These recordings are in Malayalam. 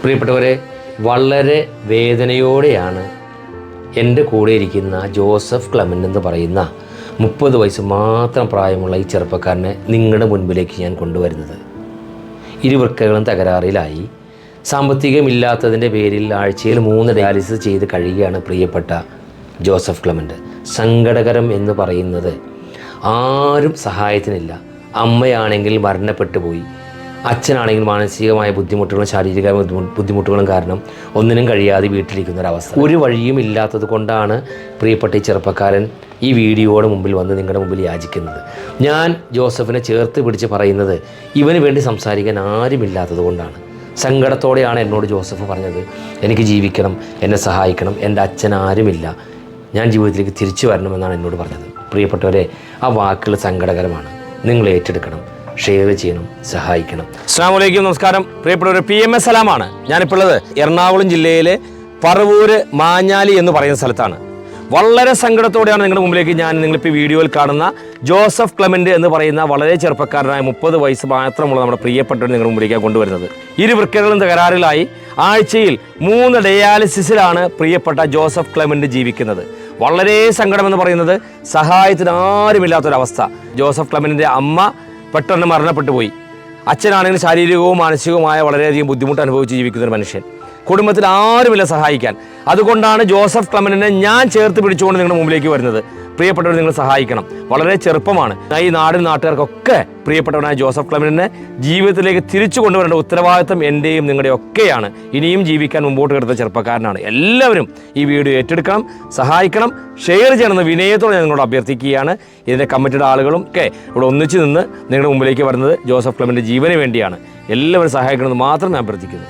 പ്രിയപ്പെട്ടവരെ, വളരെ വേദനയോടെയാണ് എൻ്റെ കൂടെ ഇരിക്കുന്ന ജോസഫ് ക്ലെമൻ്റ് എന്ന് പറയുന്ന 30 വയസ്സ് മാത്രം പ്രായമുള്ള ഈ ചെറുപ്പക്കാരനെ നിങ്ങളുടെ മുൻപിലേക്ക് ഞാൻ കൊണ്ടുവരുന്നത്. ഇരുവൃക്കകളും തകരാറിലായി സാമ്പത്തികമില്ലാത്തതിൻ്റെ പേരിൽ ആഴ്ചയിൽ 3 ഡയാലിസിസ് ചെയ്ത് കഴിയുകയാണ് പ്രിയപ്പെട്ട ജോസഫ് ക്ലെമൻ്റ്. സങ്കടകരം എന്ന് പറയുന്നത് ആരും സഹായത്തിനില്ല. അമ്മയാണെങ്കിൽ മരണപ്പെട്ടു പോയി, അച്ഛനാണെങ്കിൽ മാനസികമായ ബുദ്ധിമുട്ടുകളും ശാരീരികമായ ബുദ്ധിമുട്ടുകളും കാരണം ഒന്നിനും കഴിയാതെ വീട്ടിലിരിക്കുന്നൊരവസ്ഥ. ഒരു വഴിയും ഇല്ലാത്തത് കൊണ്ടാണ് പ്രിയപ്പെട്ട ഈ ചെറുപ്പക്കാരൻ ഈ വീഡിയോയുടെ മുമ്പിൽ വന്ന് നിങ്ങളുടെ മുമ്പിൽ യാചിക്കുന്നത്. ഞാൻ ജോസഫിനെ ചേർത്ത് പിടിച്ച് പറയുന്നത് ഇവന് വേണ്ടി സംസാരിക്കാൻ ആരുമില്ലാത്തത് കൊണ്ടാണ്. സങ്കടത്തോടെയാണ് എന്നോട് ജോസഫ് പറഞ്ഞത്, എനിക്ക് ജീവിക്കണം, എന്നെ സഹായിക്കണം, എൻ്റെ അച്ഛൻ ആരുമില്ല, ഞാൻ ജീവിതത്തിലേക്ക് തിരിച്ചു വരണമെന്നാണ് എന്നോട് പറഞ്ഞത്. പ്രിയപ്പെട്ടവരെ, ആ വാക്കുകൾ സങ്കടകരമാണ്. നിങ്ങൾ ഏറ്റെടുക്കണം, ഷെയർ ചെയ്യണം, സഹായിക്കണം. അസ്സലാമു അലൈക്കും, നമസ്കാരം. പ്രിയപ്പെട്ടവരെ, PMS സലാമാണ്. ഞാനിപ്പോൾ ഉള്ളത് എറണാകുളം ജില്ലയിലെ പറവൂര് മാഞ്ഞാലി എന്ന് പറയുന്ന സ്ഥലത്താണ്. വളരെ സങ്കടത്തോടെയാണ് നിങ്ങളുടെ മുമ്പിലേക്ക് ഞാൻ നിങ്ങളിപ്പോൾ വീഡിയോയിൽ കാണുന്ന ജോസഫ് ക്ലെമൻ്റ് എന്ന് പറയുന്ന വളരെ ചെറുപ്പക്കാരനായ 30 വയസ്സ് മാത്രമുള്ള നമ്മുടെ പ്രിയപ്പെട്ടവർ നിങ്ങളുടെ മുമ്പിലേക്കാണ് കൊണ്ടുവരുന്നത്. ഇരുവൃക്കകളും തകരാറിലായി ആഴ്ചയിൽ 3 ഡയാലിസിസിലാണ് പ്രിയപ്പെട്ട ജോസഫ് ക്ലെമൻ്റ് ജീവിക്കുന്നത്. വളരെ സങ്കടമെന്ന് പറയുന്നത് സഹായത്തിന് ആരുമില്ലാത്തൊരവസ്ഥ. ജോസഫ് ക്ലെമൻ്റിൻ്റെ അമ്മ പെട്ടെന്ന് മരണപ്പെട്ടു പോയി. അച്ഛനാണെങ്കിൽ ശാരീരികവും മാനസികവുമായ വളരെയധികം ബുദ്ധിമുട്ട് അനുഭവിച്ച് ജീവിക്കുന്നൊരു മനുഷ്യൻ. കുടുംബത്തിൽ ആരുമില്ല സഹായിക്കാൻ. അതുകൊണ്ടാണ് ജോസഫ് ക്ലെമൻ്റിനെ ഞാൻ ചേർത്ത് പിടിച്ചുകൊണ്ട് നിങ്ങളുടെ മുമ്പിലേക്ക് വരുന്നത്. പ്രിയപ്പെട്ടവർ, നിങ്ങൾ സഹായിക്കണം. വളരെ ചെറുപ്പമാണ്. ഈ നാടും നാട്ടുകാർക്കൊക്കെ പ്രിയപ്പെട്ടവനായ ജോസഫ് ക്ലെമൻ്റിനെ ജീവിതത്തിലേക്ക് തിരിച്ചു കൊണ്ടുവരേണ്ട ഉത്തരവാദിത്തം എൻ്റെയും നിങ്ങളുടെ ഒക്കെയാണ്. ഇനിയും ജീവിക്കാൻ മുമ്പോട്ട് കിടന്ന ചെറുപ്പക്കാരനാണ്. എല്ലാവരും ഈ വീഡിയോ ഏറ്റെടുക്കണം, സഹായിക്കണം, ഷെയർ ചെയ്യണമെന്ന് വിനയത്തോടെ ഞാൻ നിങ്ങളോട് അഭ്യർത്ഥിക്കുകയാണ്. ഇതിൻ്റെ കമ്മിറ്റിയുടെ ആളുകളും ഒക്കെ ഇവിടെ ഒന്നിച്ച് നിന്ന് നിങ്ങളുടെ മുമ്പിലേക്ക് വരുന്നത് ജോസഫ് ക്ലെമൻ്റ് ജീവന് വേണ്ടിയാണ്. എല്ലാവരും സഹായിക്കണമെന്ന് മാത്രം ഞാൻ അഭ്യർത്ഥിക്കുന്നു.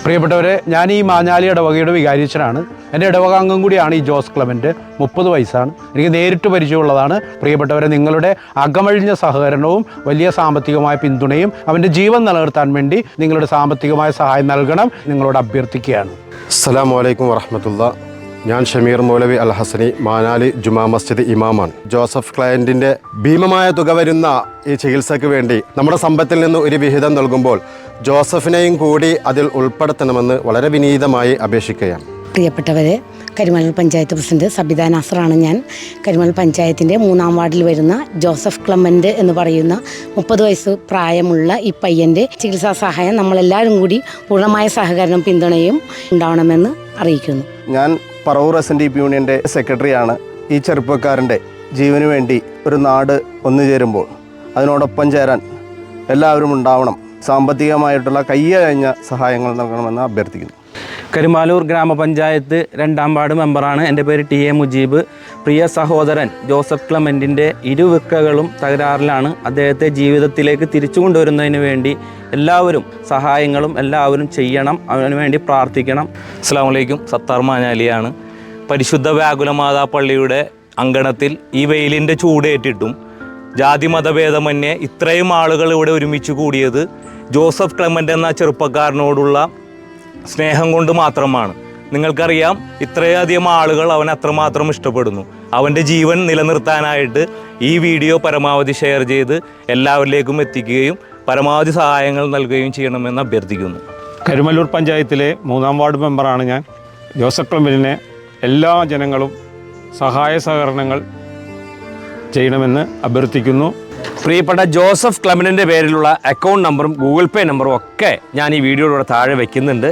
പ്രിയപ്പെട്ടവരെ, ഞാൻ ഈ മാഞ്ഞാലി ഇടവകയുടെ വികാരിച്ചനാണ്. എൻ്റെ ഇടവകാംഗം കൂടിയാണ് ഈ ജോസ് ക്ലെമൻ്റ്. 30 വയസ്സാണ്. എനിക്ക് നേരിട്ട് പരിചയമുള്ളതാണ്. പ്രിയപ്പെട്ടവരെ, നിങ്ങളുടെ അകമഴിഞ്ഞ സഹകരണവും വലിയ സാമ്പത്തികമായ പിന്തുണയും അവൻ്റെ ജീവൻ നിലനിർത്താൻ വേണ്ടി നിങ്ങളുടെ സാമ്പത്തികമായ സഹായം നൽകണം നിങ്ങളോട് അഭ്യർത്ഥിക്കുകയാണ്. അസ്സലാമു അലൈക്കും വറഹ്മത്തുള്ളാഹി. ഞാൻ ഷമീർ മൗലവി അൽ ഹസനി, മാനാലി ജുമാ മസ്ജിദ് ഇമാമാണ്. ജോസഫ് ക്ലയൻറ്റിൻ്റെ ഭീമമായ തുക വരുന്ന ഈ ചികിത്സയ്ക്ക് വേണ്ടി നമ്മുടെ സമ്പത്തിൽ നിന്ന് ഒരു വിഹിതം നൽകുമ്പോൾ ജോസഫിനെയും കൂടി അതിൽ ഉൾപ്പെടുത്തണമെന്ന് വളരെ വിനീതമായി അപേക്ഷിക്കുകയാണ്. പ്രിയപ്പെട്ടവരെ, കരിമണൽ പഞ്ചായത്ത് പ്രസിഡന്റ് സബിത നാസറാണ് ഞാൻ. കരിമണൽ പഞ്ചായത്തിൻ്റെ 3-ാം വാർഡിൽ വരുന്ന ജോസഫ് ക്ലെമൻ്റ് എന്ന് പറയുന്ന 30 വയസ്സ് പ്രായമുള്ള ഈ പയ്യൻ്റെ ചികിത്സാ സഹായം നമ്മളെല്ലാവരും കൂടി പൂർണ്ണമായ സഹകരണം പിന്തുണയും ഉണ്ടാവണമെന്ന് അറിയിക്കുന്നു. ഞാൻ പറവൂർ SNDP യൂണിയൻ്റെ സെക്രട്ടറിയാണ്. ഈ ചെറുപ്പക്കാരൻ്റെ ജീവന് വേണ്ടി ഒരു നാട് ഒന്നുചേരുമ്പോൾ അതിനോടൊപ്പം ചേരാൻ എല്ലാവരും ഉണ്ടാവണം. സാമ്പത്തികമായിട്ടുള്ള കയ്യഴിഞ്ഞ സഹായങ്ങൾ നൽകണമെന്ന് അഭ്യർത്ഥിക്കുന്നു. കരിമാലൂർ ഗ്രാമപഞ്ചായത്ത് 2-ാം വാർഡ് മെമ്പറാണ്. എൻ്റെ പേര് TA മുജീബ്. പ്രിയ സഹോദരൻ ജോസഫ് ക്ലെമൻ്റിൻ്റെ ഇരുവൃക്കകളും തകരാറിലാണ്. അദ്ദേഹത്തെ ജീവിതത്തിലേക്ക് തിരിച്ചു കൊണ്ടുവരുന്നതിന് വേണ്ടി എല്ലാവരും സഹായങ്ങളും എല്ലാവരും ചെയ്യണം, അതിനു വേണ്ടി പ്രാർത്ഥിക്കണം. അസ്സലാമു അലൈക്കും. സത്താർ മാഞ്ഞാലിയാണ്. പരിശുദ്ധ വ്യാകുലമാതാ പള്ളിയുടെ അങ്കണത്തിൽ ഈ വെയിലിൻ്റെ ചൂടേറ്റിട്ടും ജാതി മതഭേദമന്യേ ഇത്രയും ആളുകൾ ഇവിടെ ഒരുമിച്ച് കൂടിയത് ജോസഫ് ക്ലെമൻ്റ് എന്ന ചെറുപ്പക്കാരനോടുള്ള സ്നേഹം കൊണ്ട് മാത്രമാണ്. നിങ്ങൾക്കറിയാം, ഇത്രയധികം ആളുകൾ അവൻ അത്രമാത്രം ഇഷ്ടപ്പെടുന്നു. അവൻ്റെ ജീവൻ നിലനിർത്താനായിട്ട് ഈ വീഡിയോ പരമാവധി ഷെയർ ചെയ്ത് എല്ലാവരിലേക്കും എത്തിക്കുകയും പരമാവധി സഹായങ്ങൾ നൽകുകയും ചെയ്യണമെന്ന് അഭ്യർത്ഥിക്കുന്നു. കരിമല്ലൂർ പഞ്ചായത്തിലെ 3-ാം വാർഡ് മെമ്പറാണ് ഞാൻ. ജോസഫ് ക്ലെമൻ്റിനെ എല്ലാ ജനങ്ങളും സഹായ സഹകരണങ്ങൾ ചെയ്യണമെന്ന് അഭ്യർത്ഥിക്കുന്നു. പ്രിയപ്പെട്ട ജോസഫ് ക്ലെമൻ്റിൻ്റെ പേരിലുള്ള അക്കൗണ്ട് നമ്പറും Google Pay നമ്പറും ഒക്കെ ഞാൻ ഈ വീഡിയോയുടെ താഴെ വയ്ക്കുന്നുണ്ട്.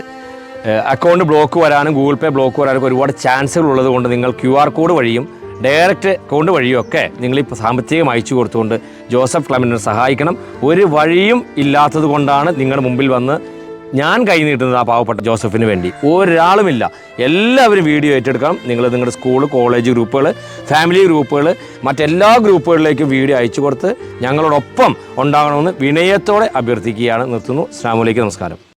അക്കൗണ്ട് ബ്ലോക്ക് വരാനും Google Pay ബ്ലോക്ക് വരാനും ഒരുപാട് ചാൻസുകൾ ഉള്ളത് കൊണ്ട് നിങ്ങൾ QR കോഡ് വഴിയും ഡയറക്റ്റ് അക്കൗണ്ട് വഴിയും ഒക്കെ നിങ്ങളിപ്പോൾ സാമ്പത്തികം അയച്ചു കൊടുത്തുകൊണ്ട് ജോസഫ് ക്ലെമൻ്റിനെ സഹായിക്കണം. ഒരു വഴിയും ഇല്ലാത്തത് കൊണ്ടാണ് നിങ്ങളുടെ മുമ്പിൽ വന്ന് ഞാൻ കൈ നീട്ടുന്നത് ആ പാവപ്പെട്ട ജോസഫിന് വേണ്ടി. ഒരാളുമില്ല. എല്ലാവരും വീഡിയോ ഏറ്റെടുക്കണം. നിങ്ങളുടെ സ്കൂൾ, കോളേജ് ഗ്രൂപ്പുകൾ, ഫാമിലി ഗ്രൂപ്പുകൾ, മറ്റെല്ലാ ഗ്രൂപ്പുകളിലേക്കും വീഡിയോ അയച്ചു കൊടുത്ത് ഞങ്ങളോടൊപ്പം ഉണ്ടാകണമെന്ന് വിനയത്തോടെ അഭ്യർത്ഥിക്കുകയാണ്. നിർത്തുന്നു. അസ്സലാമു അലൈക്കും, നമസ്കാരം.